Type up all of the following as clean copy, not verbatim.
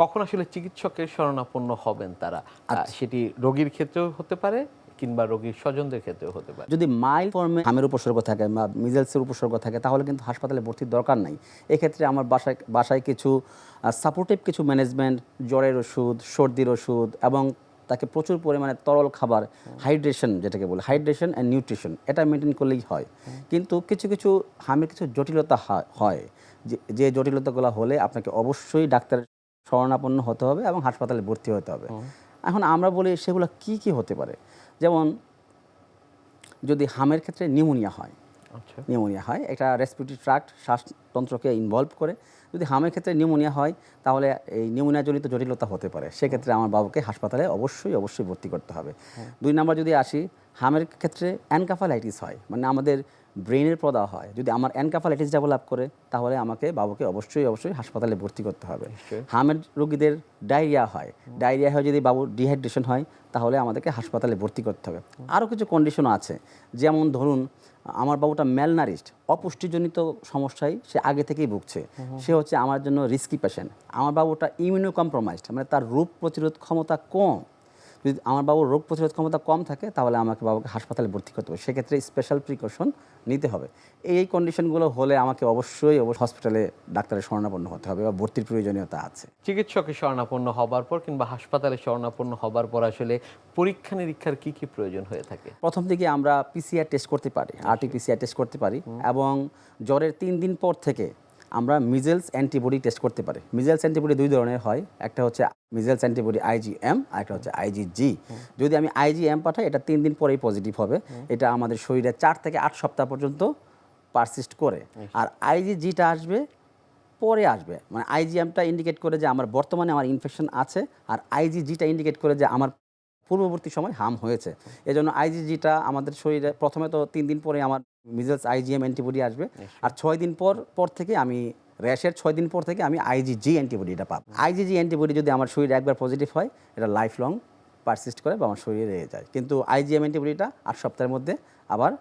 কখন আসলে চিকিৎসকের শরণাপন্ন হবেন তারা? সেটি রোগীর ক্ষেত্রেও হতে পারে কিংবা রোগীর স্বজনদের ক্ষেত্রেও হতে পারে। যদি মাইল্ড ফর্মে হামের উপসর্গ থাকে বা মিজেলসের উপসর্গ থাকে তাহলে কিন্তু হাসপাতালে ভর্তির দরকার নাই। এক্ষেত্রে আমার বাসায় কিছু সাপোর্টিভ কিছু ম্যানেজমেন্ট, জ্বরের ওষুধ, সর্দির ওষুধ এবং তাকে প্রচুর পরিমাণে তরল খাবার, হাইড্রেশন যেটাকে বলে, হাইড্রেশন অ্যান্ড নিউট্রিশন, এটা মেনটেন করলেই হয়। কিন্তু কিছু কিছু হামের কিছু জটিলতা হয়, যে জটিলতাগুলো হলে আপনাকে অবশ্যই ডাক্তারের শরণাপন্ন হতে হবে এবং হাসপাতালে ভর্তি হতে হবে। এখন আমরা বলি সেগুলো কি কি হতে পারে, যেমন যদি হামের ক্ষেত্রে নিউমোনিয়া হয়, এটা রেসপিরেটরি ট্র্যাক্ট, শ্বাসতন্ত্রকে ইনভলভ করে। যদি হামের ক্ষেত্রে নিউমোনিয়া হয় তাহলে এই নিউমোনিয়াজনিত জটিলতা হতে পারে, সেক্ষেত্রে আমার বাবুকে হাসপাতালে অবশ্যই ভর্তি করতে হবে। 2 নম্বর যদি আসি, হামের ক্ষেত্রে এনকাফালাইটিস হয়, মানে আমাদের ব্রেনের প্রদাহ হয়। যদি আমার এনকাফালাইটিস ডেভেলপ করে তাহলে আমাকে বাবুকে অবশ্যই হাসপাতালে ভর্তি করতে হবে। হামের রোগীদের ডায়রিয়া হয় যদি বাবুর ডিহাইড্রেশন হয় তাহলে আমাদেরকে হাসপাতালে ভর্তি করতে হবে। আরও কিছু কন্ডিশনও আছে, যেমন ধরুন আমার বাবুটা ম্যালনারিশড, অপুষ্টিজনিত সমস্যায় সে আগে থেকেই ভুগছে, সে হচ্ছে আমার জন্য রিস্কি পেশেন্ট। আমার বাবুটা ইমিউনো কম্প্রোমাইজড, মানে তার রোগ প্রতিরোধ ক্ষমতা কম। যদি আমার বাবুর রোগ প্রতিরোধ ক্ষমতা কম থাকে তাহলে আমাকে বাবুকে হাসপাতালে ভর্তি করতে হবে, সেক্ষেত্রে স্পেশাল প্রিকশন নিতে হবে। এই কন্ডিশনগুলো হলে আমাকে অবশ্যই হসপিটালে ডাক্তারের শরণাপন্ন হতে হবে বা ভর্তির প্রয়োজনীয়তা আছে। চিকিৎসকের শরণাপন্ন হবার পর কিংবা হাসপাতালে শরণাপন্ন হবার পর আসলে পরীক্ষা নিরীক্ষার কি কি প্রয়োজন হয়ে থাকে? প্রথম দিকে আমরা পিসিআর টেস্ট করতে পারি, আরটি-পিসিআর টেস্ট করতে পারি, এবং জ্বরের 3 দিন পর থেকে আমরা মিজেলস অ্যান্টিবডি টেস্ট করতে পারি। মিজেলস অ্যান্টিবডি 2 ধরনের হয়, একটা হচ্ছে মিজেলস অ্যান্টিবডি আইজিএম আর একটা হচ্ছে আইজিজি। যদি আমি আইজিএম পাঠাই এটা 3 দিন পরেই পজিটিভ হবে, এটা আমাদের শরীরে 4 থেকে 8 সপ্তাহ পর্যন্ত পারসিস্ট করে। আর আইজিজিটা পরে আসবে, মানে আইজিএমটা ইন্ডিকেট করে যে আমার বর্তমানে আমার ইনফেকশন আছে, আর আইজিজিটা ইন্ডিকেট করে যে আমার পূর্ববর্তী সময় হাম হয়েছে। এজন্য আইজিজিটা আমাদের শরীরে প্রথমে তো 3 দিন পরে আমার মিজেলস আইজিএম অ্যান্টিবডি আসবে, আর 6 দিন পর থেকে আমি র্যাশের 6 দিন পর থেকে আমি আইজিজি অ্যান্টিবডিটা পাবো। আইজিজি অ্যান্টিবডি যদি আমার শরীরে একবার পজিটিভ হয় এটা লাইফ লং পারসিস্ট করে বা আমার শরীরে রয়ে যায়, কিন্তু আইজিএম অ্যান্টিবডিটা 8 সপ্তাহের মধ্যে আবার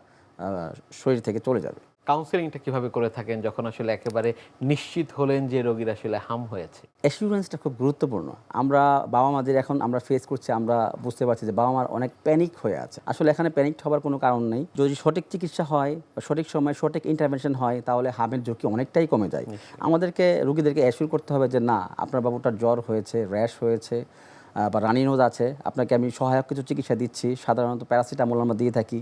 শরীর থেকে চলে যাবে। কাউন্সেলিংটা কিভাবে করে থাকেন যখন আসলে একেবারে নিশ্চিত হলেন যে রোগীর আসলে হাম হয়েছে? অ্যাসিউরেন্সটা খুব গুরুত্বপূর্ণ। আমরা বাবা মাদের এখন আমরা ফেস করছি, আমরা বুঝতে পারছি যে বাবা মার অনেক প্যানিক হয়ে আছে। আসলে এখানে প্যানিক হওয়ার কোনো কারণ নেই। যদি সঠিক চিকিৎসা হয় বা সঠিক সময় সঠিক ইন্টারভেনশন হয় তাহলে হামের ঝুঁকি অনেকটাই কমে যায়। আমাদেরকে রোগীদেরকে অ্যাসিউর করতে হবে যে না, আপনার বাবুটার জ্বর হয়েছে, র্যাশ হয়েছে বা রানি নোজ আছে, আপনাকে আমি সহায়ক কিছু চিকিৎসা দিচ্ছি। সাধারণত প্যারাসিটামল আমরা দিয়ে থাকি,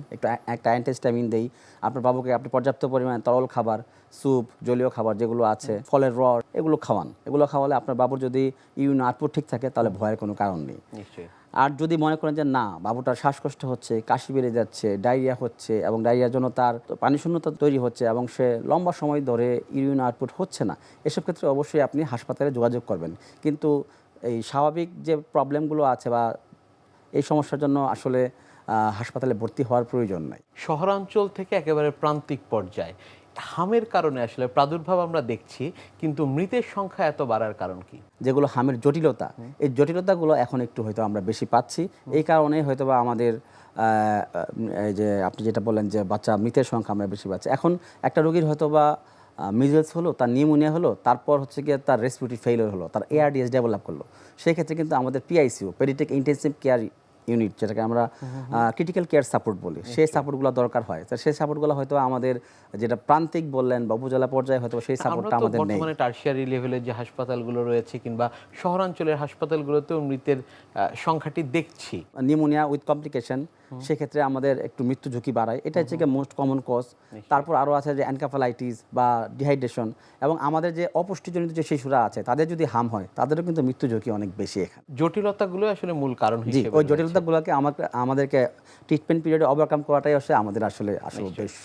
একটা অ্যান্টিহিস্টামিন দেই। আপনার বাবুকে আপনি পর্যাপ্ত পরিমাণে তরল খাবার, স্যুপ, জলীয় খাবার যেগুলো আছে, ফলের রস, এগুলো খাওয়ান। এগুলো খাওয়ালে আপনার বাবুর যদি ইমিউন আউটপুট ঠিক থাকে তাহলে ভয়ের কোনো কারণ নেই। আর যদি মনে করেন যে না, বাবুটার শ্বাসকষ্ট হচ্ছে, কাশি বেড়ে যাচ্ছে, ডায়রিয়া হচ্ছে এবং ডায়রিয়ার জন্য তার পানিশূন্যতা তৈরি হচ্ছে এবং সে লম্বা সময় ধরে ইউরিন আউটপুট হচ্ছে না, এসব ক্ষেত্রে অবশ্যই আপনি হাসপাতালে যোগাযোগ করবেন। কিন্তু এই স্বাভাবিক যে প্রবলেমগুলো আছে বা এই সমস্যার জন্য আসলে হাসপাতালে ভর্তি হওয়ার প্রয়োজন নাই। শহরাঞ্চল থেকে একেবারে প্রান্তিক পর্যায়ে হামের কারণে আসলে প্রাদুর্ভাব আমরা দেখছি, কিন্তু মৃতের সংখ্যা এত বাড়ার কারণ কি? যেগুলো হামের জটিলতা, এই জটিলতাগুলো এখন একটু হয়তো আমরা বেশি পাচ্ছি। এই কারণে হয়তো বা আমাদের এই যে আপনি যেটা বললেন যে বাচ্চা মৃতের সংখ্যা আমরা বেশি পাচ্ছি। এখন একটা রোগীর হয়তো বা মিজেলস হলো, তার নিউমোনিয়া হলো, তারপর হচ্ছে গিয়ে তার রেসপিরেটরি ফেইলিওর হলো, তার এআরডিএস ডেভেলপ করলো, সেক্ষেত্রে কিন্তু আমাদের PICU, paediatric intensive care unit, যেটাকে আমরা ক্রিটিক্যাল কেয়ার সাপোর্ট বলি, সেই সাপোর্টগুলো দরকার হয়। তো সেই সাপোর্টগুলো হয়তো আমাদের যেটা প্রান্তিক বললেন বা উপজেলা পর্যায়ে হয়তো সেই সাপোর্টটা আমাদের নেই। বর্তমানে টারশিয়ারি লেভেলের যে হাসপাতালগুলো রয়েছে কিংবা শহরাঞ্চলের হাসপাতালগুলোতেও মৃতের সংখ্যাটি দেখছি। নিউমোনিয়া উইথ কমপ্লিকেশন, সেক্ষেত্রে আমাদের একটু মৃত্যু ঝুঁকি বাড়ায়, এটা হচ্ছে মোস্ট কমন কজ। তারপর আরও আছে যে এনকাফালাইটিস বা ডিহাইড্রেশন, এবং আমাদের যে অপুষ্টিজনিত যে শিশুরা আছে তাদের যদি হাম হয় তাদেরও কিন্তু মৃত্যু ঝুঁকি অনেক বেশি। এখানে জটিলতাগুলো আসলে মূল কারণ হিসেবে, ওই জটিলতাগুলোকে আমাদেরকে ট্রিটমেন্ট পিরিয়ডে ওভারকাম করাটাই হচ্ছে আমাদের আসলে উদ্দেশ্য।